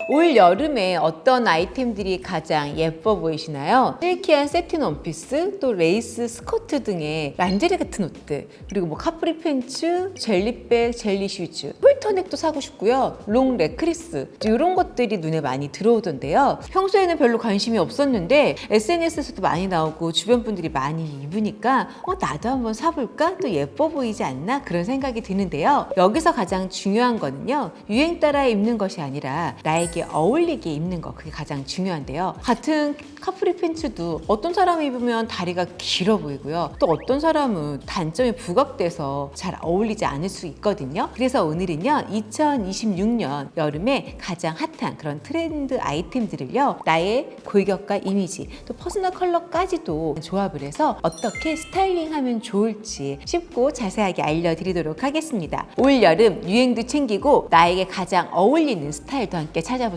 올 여름에 어떤 아이템들이 가장 예뻐 보이시나요? 실키한 세틴 원피스, 또 레이스 스커트 등의 란제리 같은 옷들, 그리고 뭐 카프리 팬츠, 젤리백, 젤리 슈즈, 폴터넥도 사고 싶고요. 롱 넥크리스, 이런 것들이 눈에 많이 들어오던데요. 평소에는 별로 관심이 없었는데 SNS에서도 많이 나오고 주변 분들이 많이 입으니까 나도 한번 사볼까? 또 예뻐 보이지 않나? 그런 생각이 드는데요. 여기서 가장 중요한 거는요. 유행 따라 입는 것이 아니라 나에게 어울리게 입는 거, 그게 가장 중요한데요. 같은 카프리 팬츠도 어떤 사람이 입으면 다리가 길어 보이고요. 또 어떤 사람은 단점이 부각돼서 잘 어울리지 않을 수 있거든요. 그래서 오늘은요. 2026년 여름에 가장 핫한 그런 트렌드 아이템들을요. 나의 골격과 이미지, 또 퍼스널 컬러까지도 조합을 해서 어떻게 스타일링하면 좋을지 쉽고 자세하게 알려드리도록 하겠습니다. 올 여름 유행도 챙기고 나에게 가장 어울리는 스타일도 함께 찾아보세요.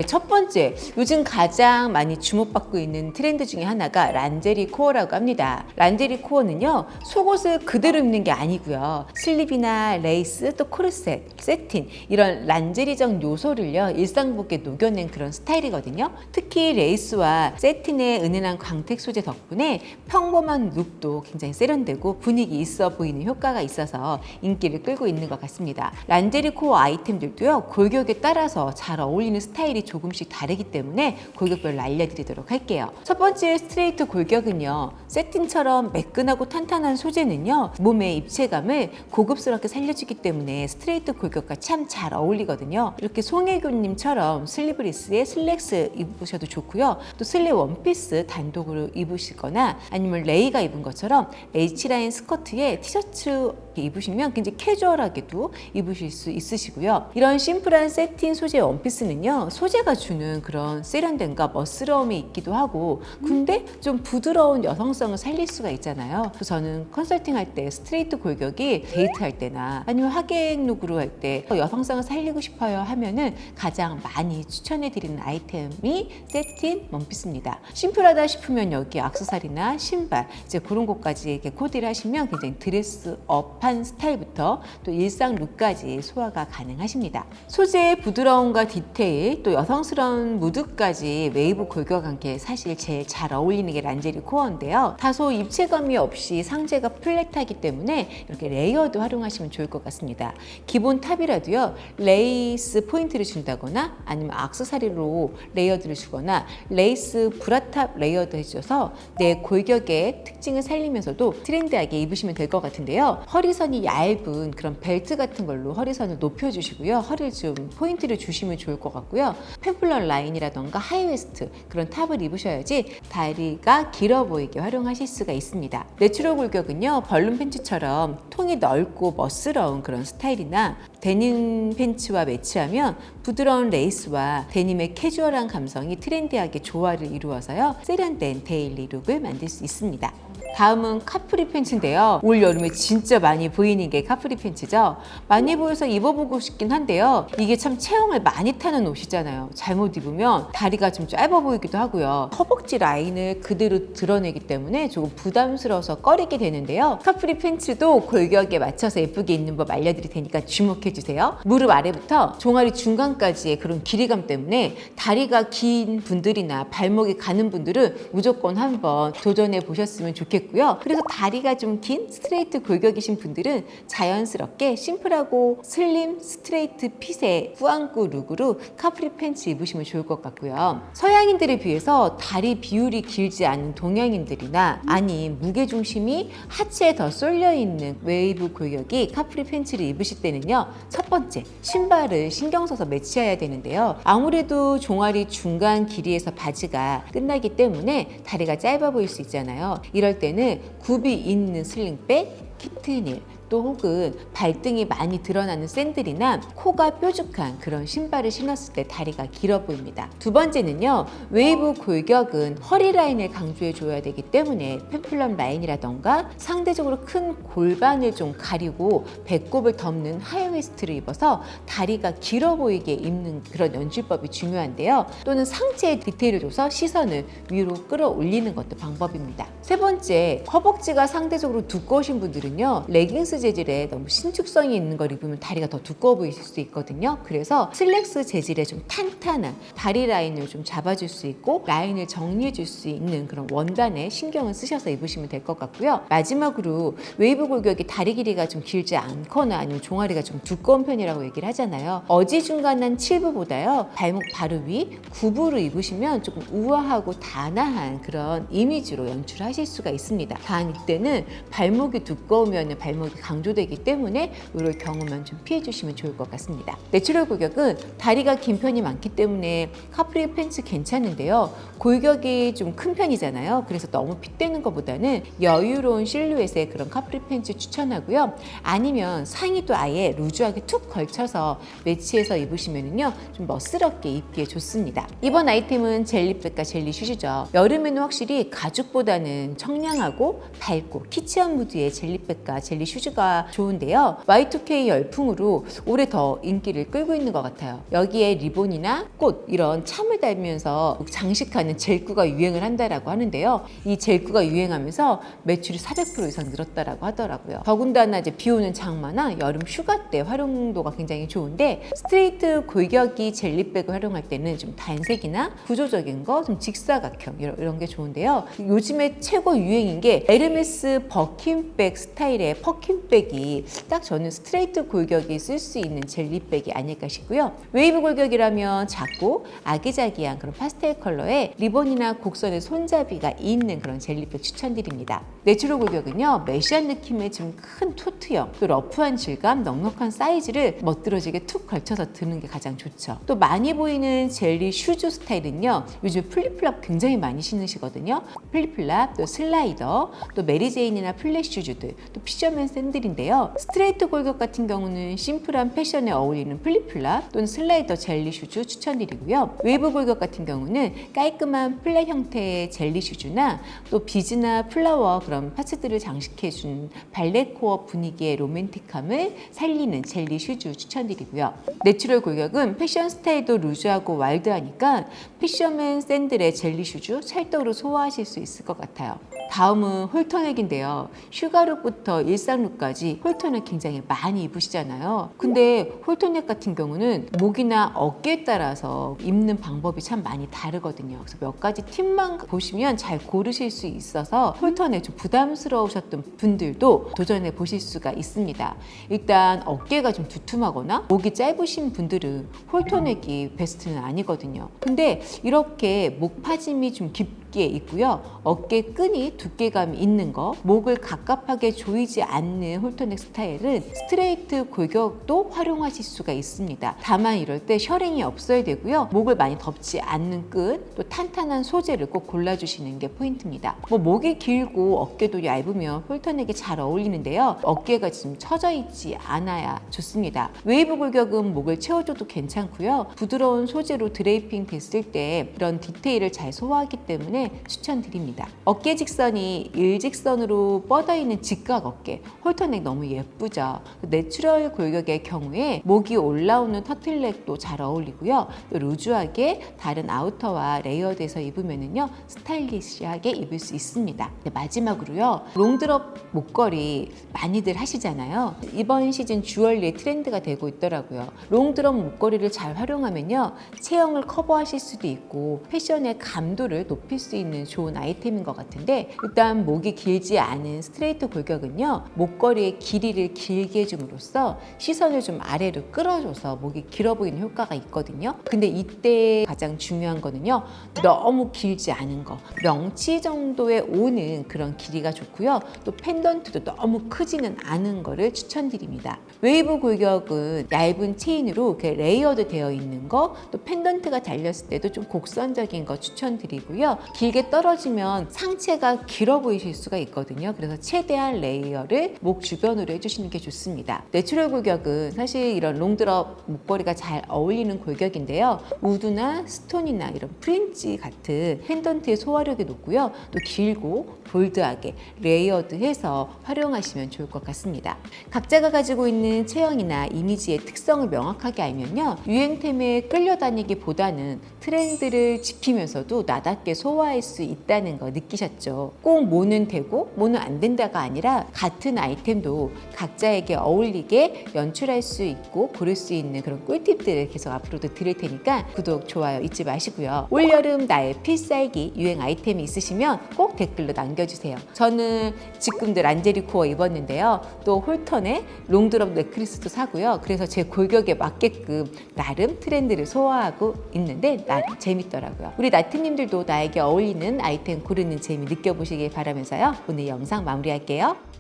첫 번째, 요즘 가장 많이 주목받고 있는 트렌드 중에 하나가 란제리 코어라고 합니다. 란제리 코어는요, 속옷을 그대로 입는 게 아니고요. 슬립이나 레이스, 또 코르셋, 세틴, 이런 란제리적 요소를요, 일상복에 녹여낸 그런 스타일이거든요. 특히 레이스와 세틴의 은은한 광택 소재 덕분에 평범한 룩도 굉장히 세련되고 분위기 있어 보이는 효과가 있어서 인기를 끌고 있는 것 같습니다. 란제리 코어 아이템들도요, 골격에 따라서 잘 어울리는 스타일이 조금씩 다르기 때문에 골격별로 알려드리도록 할게요. 첫 번째 스트레이트 골격은요, 세틴처럼 매끈하고 탄탄한 소재는요, 몸의 입체감을 고급스럽게 살려주기 때문에 스트레이트 골격과 참 잘 어울리거든요. 이렇게 송혜교님처럼 슬리브리스에 슬랙스 입으셔도 좋고요. 또 슬립 원피스 단독으로 입으시거나 아니면 레이가 입은 것처럼 H라인 스커트에 티셔츠 입으시면 굉장히 캐주얼하게도 입으실 수 있으시고요. 이런 심플한 세틴 소재 원피스는요, 소재가 주는 그런 세련됨과 멋스러움이 있기도 하고, 근데 좀 부드러운 여성성을 살릴 수가 있잖아요. 그래서 저는 컨설팅 할 때 스트레이트 골격이 데이트할 때나 아니면 하객 룩으로 할 때 여성성을 살리고 싶어요 하면은 가장 많이 추천해 드리는 아이템이 세틴 원피스입니다. 심플하다 싶으면 여기 액세서리나 신발, 이제 그런 것까지 이렇게 코디를 하시면 굉장히 드레스업한 스타일부터 또 일상 룩까지 소화가 가능하십니다. 소재의 부드러움과 디테일, 또 여성스러운 무드까지 웨이브 골격과 함께 사실 제일 잘 어울리는 게 란제리 코어인데요. 다소 입체감이 없이 상체가 플랫하기 때문에 이렇게 레이어드 활용하시면 좋을 것 같습니다. 기본 탑이라도요, 레이스 포인트를 준다거나 아니면 액세서리로 레이어드를 주거나 레이스 브라탑 레이어드 해주셔서 내 골격의 특징을 살리면서도 트렌디하게 입으시면 될 것 같은데요. 허리선이 얇은 그런 벨트 같은 걸로 허리선을 높여주시고요. 허리를 좀 포인트를 주시면 좋을 것 같고요. 펜플런 라인이라던가 하이웨스트 그런 탑을 입으셔야지 다리가 길어 보이게 활용하실 수가 있습니다. 내추럴 골격은요, 벌룬 팬츠처럼 통이 넓고 멋스러운 그런 스타일이나 데님 팬츠와 매치하면 부드러운 레이스와 데님의 캐주얼한 감성이 트렌디하게 조화를 이루어서요, 세련된 데일리 룩을 만들 수 있습니다. 다음은 카프리 팬츠인데요. 올 여름에 진짜 많이 보이는 게 카프리 팬츠죠. 많이 보여서 입어보고 싶긴 한데요. 이게 참 체형을 많이 타는 옷이잖아요. 잘못 입으면 다리가 좀 짧아 보이기도 하고요. 허벅지 라인을 그대로 드러내기 때문에 조금 부담스러워서 꺼리게 되는데요. 카프리 팬츠도 골격에 맞춰서 예쁘게 입는 법 알려드릴 테니까 주목해주세요. 무릎 아래부터 종아리 중간까지의 그런 길이감 때문에 다리가 긴 분들이나 발목이 가는 분들은 무조건 한번 도전해 보셨으면 좋겠고요. 그래서 다리가 좀 긴 스트레이트 골격이신 분들은 자연스럽게 심플하고 슬림 스트레이트 핏의 꾸안꾸 룩으로 카프리 팬츠 입으시면 좋을 것 같고요. 서양인들에 비해서 다리 비율이 길지 않은 동양인들이나 아닌 무게중심이 하체에 더 쏠려 있는 웨이브 골격이 카프리 팬츠를 입으실 때는요, 첫 번째 신발을 신경 써서 매치해야 되는데요. 아무래도 종아리 중간 길이에서 바지가 끝나기 때문에 다리가 짧아 보일 수 있잖아요. 이럴 때는 굽이 있는 슬링백, 키트닐, 또 혹은 발등이 많이 드러나는 샌들이나 코가 뾰족한 그런 신발을 신었을 때 다리가 길어 보입니다. 두 번째는요, 웨이브 골격은 허리 라인을 강조해 줘야 되기 때문에 펜플럼 라인이라던가 상대적으로 큰 골반을 좀 가리고 배꼽을 덮는 하이웨스트를 입어서 다리가 길어 보이게 입는 그런 연출법이 중요한데요. 또는 상체에 디테일을 줘서 시선을 위로 끌어올리는 것도 방법입니다. 세 번째, 허벅지가 상대적으로 두꺼우신 분들은요, 레깅스 재질에 너무 신축성이 있는 걸 입으면 다리가 더 두꺼워 보이실 수 있거든요. 그래서 슬랙스 재질의 좀 탄탄한 다리 라인을 좀 잡아줄 수 있고 라인을 정리해 줄 수 있는 그런 원단에 신경을 쓰셔서 입으시면 될 것 같고요. 마지막으로 웨이브 골격이 다리 길이가 좀 길지 않거나 아니면 종아리가 좀 두꺼운 편이라고 얘기를 하잖아요. 어지중간한 7부보다요 발목 바로 위 9부를 입으시면 조금 우아하고 단아한 그런 이미지로 연출하실 수가 있습니다. 단 이때는 발목이 두꺼우면 발목이 강조되기 때문에 이럴 경우만 좀 피해 주시면 좋을 것 같습니다. 내추럴 골격은 다리가 긴 편이 많기 때문에 카프리 팬츠 괜찮은데요. 골격이 좀 큰 편이잖아요. 그래서 너무 핏되는 것보다는 여유로운 실루엣의 그런 카프리 팬츠 추천하고요. 아니면 상의도 아예 루즈하게 툭 걸쳐서 매치해서 입으시면요 좀 멋스럽게 입기에 좋습니다. 이번 아이템은 젤리백과 젤리 슈즈죠. 여름에는 확실히 가죽보다는 청량하고 밝고 키치한 무드의 젤리백과 젤리 슈즈가 좋은데요. Y2K 열풍으로 올해 더 인기를 끌고 있는 것 같아요. 여기에 리본이나 꽃 이런 참을 달면서 장식하는 젤구가 유행을 한다라고 하는데요. 이 젤구가 유행하면서 매출이 400% 이상 늘었다라고 하더라고요. 더군다나 이제 비 오는 장마나 여름 휴가 때 활용도가 굉장히 좋은데 스트레이트 골격이 젤리백을 활용할 때는 좀 단색이나 구조적인 거, 좀 직사각형 이런 게 좋은데요. 요즘에 최고 유행인 게 에르메스 버킨백 스타일의 퍼킨백이 딱 저는 스트레이트 골격이 쓸 수 있는 젤리백이 아닐까 싶고요. 웨이브 골격이라면 작고 아기자기한 그런 파스텔 컬러의 리본이나 곡선의 손잡이가 있는 그런 젤리백 추천드립니다. 내추럴 골격은요 메쉬한 느낌의 좀 큰 토트형, 또 러프한 질감, 넉넉한 사이즈를 멋들어지게 툭 걸쳐서 드는 게 가장 좋죠. 또 많이 보이는 젤리 슈즈 스타일은요 요즘 플립플랍 굉장히 많이 신으시거든요. 플립플랍, 또 슬라이더, 또 메리제인이나 플랫 슈즈들, 또 피셔맨 샌들인데요. 스트레이트 골격 같은 경우는 심플한 패션에 어울리는 플립플랍 또는 슬라이더 젤리 슈즈 추천드리고요. 웨이브 골격 같은 경우는 깔끔한 플랫 형태의 젤리 슈즈나 또 비즈나 플라워 그런 파츠들을 장식해준 발레코어 분위기의 로맨틱함을 살리는 젤리 슈즈 추천드리고요. 내추럴 골격은 패션 스타일도 루즈하고 와일드하니까 피셔맨 샌들의 젤리 슈즈 찰떡으로 소화하실 수 있을 것 같아요. 다음은 홀터넥인데요. 휴가룩부터 일상룩까지 홀터넥 굉장히 많이 입으시잖아요. 근데 홀터넥 같은 경우는 목이나 어깨에 따라서 입는 방법이 참 많이 다르거든요. 그래서 몇 가지 팁만 보시면 잘 고르실 수 있어서 홀터넥 좀 부담스러우셨던 분들도 도전해 보실 수가 있습니다. 일단 어깨가 좀 두툼하거나 목이 짧으신 분들은 홀터넥이 베스트는 아니거든요. 근데 이렇게 목 파짐이 좀 깊게 있고요. 어깨 끈이 두께감이 있는 거, 목을 갑갑하게 조이지 않는 홀터넥 스타일은 스트레이트 골격도 활용하실 수가 있습니다. 다만 이럴 때 셔링이 없어야 되고요. 목을 많이 덮지 않는 끈, 또 탄탄한 소재를 꼭 골라주시는 게 포인트입니다. 목이 길고 어깨도 얇으면 홀터넥이 잘 어울리는데요. 어깨가 지금 처져 있지 않아야 좋습니다. 웨이브 골격은 목을 채워줘도 괜찮고요. 부드러운 소재로 드레이핑 됐을 때 이런 디테일을 잘 소화하기 때문에 추천드립니다. 어깨 직선이 일직선으로 뻗어있는 직각 어깨, 홀터넥 너무 예쁘죠. 내추럴 골격의 경우에 목이 올라오는 터틀넥도 잘 어울리고요. 또 루즈하게 다른 아우터와 레이어드해서 입으면요 스타일리시하게 입을 수 있습니다. 마지막으로요, 롱드롭 목걸이 많이들 하시잖아요. 이번 시즌 주얼리의 트렌드가 되고 있더라고요. 롱드롭 목걸이를 잘 활용하면요 체형을 커버하실 수도 있고 패션의 감도를 높일 수 있는 좋은 아이템인 것 같은데, 일단 목이 길지 않은 스트레이트 골격은요 목걸이의 길이를 길게 해줌으로써 시선을 좀 아래로 끌어줘서 목이 길어 보이는 효과가 있거든요. 근데 이때 가장 중요한 거는요 너무 길지 않은 거, 명치 정도에 오는 그런 길이가 좋고요. 또 펜던트도 너무 크지는 않은 거를 추천드립니다. 웨이브 골격은 얇은 체인으로 이렇게 레이어드 되어 있는 거, 또 펜던트가 달렸을 때도 좀 곡선적인 거 추천드리고요. 길게 떨어지면 상체가 길어 보이실 수가 있거든요. 그래서 최대한 레이어를 목 주변으로 해주시는 게 좋습니다. 내추럴 골격은 사실 이런 롱드롭 목걸이가 잘 어울리는 골격인데요. 우드나 스톤이나 이런 프린지 같은 펜던트의 소화력이 높고요. 또 길고 볼드하게 레이어드해서 활용하시면 좋을 것 같습니다. 각자가 가지고 있는 체형이나 이미지의 특성을 명확하게 알면요 유행템에 끌려다니기보다는 트렌드를 지키면서도 나답게 소화해 소화할 수 있다는 거 느끼셨죠? 꼭 뭐는 되고 뭐는 안 된다가 아니라 같은 아이템도 각자에게 어울리게 연출할 수 있고 고를 수 있는 그런 꿀팁들을 계속 앞으로도 드릴 테니까 구독, 좋아요 잊지 마시고요. 올여름 나의 필살기 유행 아이템이 있으시면 꼭 댓글로 남겨주세요. 저는 지금도 란제리 코어 입었는데요. 또 홀턴에 롱드롭 넥클리스도 사고요. 그래서 제 골격에 맞게끔 나름 트렌드를 소화하고 있는데 나름 재밌더라고요. 우리 나트님들도 나에게 어울리는 아이템 고르는 재미 느껴보시길 바라면서요. 오늘 영상 마무리할게요.